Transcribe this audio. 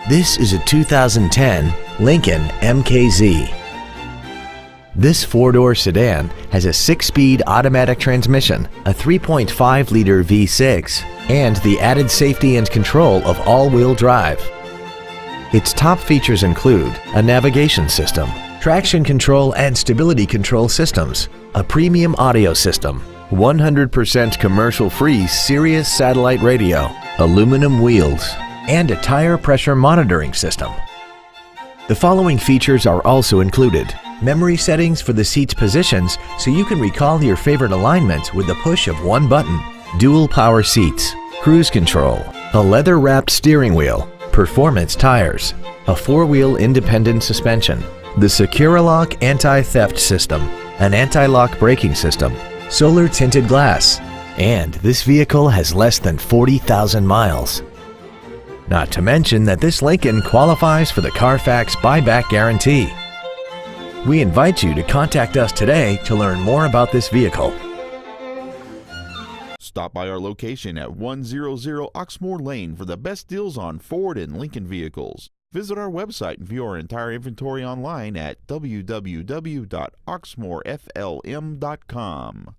This is a 2010 Lincoln MKZ. This four-door sedan has a 6-speed automatic transmission, a 3.5-liter V6, and the added safety and control of all-wheel drive. Its top features include a navigation system, traction control and stability control systems, a premium audio system, 100% commercial-free Sirius satellite radio, aluminum wheels, and a tire pressure monitoring system. The following features are also included: memory settings for the seat's positions so you can recall your favorite alignments with the push of one button, dual power seats, cruise control, a leather-wrapped steering wheel, performance tires, a 4-wheel independent suspension, the Securalock anti-theft system, an anti-lock braking system, solar tinted glass, and this vehicle has less than 40,000 miles. Not to mention that this Lincoln qualifies for the Carfax buyback guarantee. We invite you to contact us today to learn more about this vehicle. Stop by our location at 100 Oxmoor Lane for the best deals on Ford and Lincoln vehicles. Visit our website and view our entire inventory online at www.oxmoorflm.com.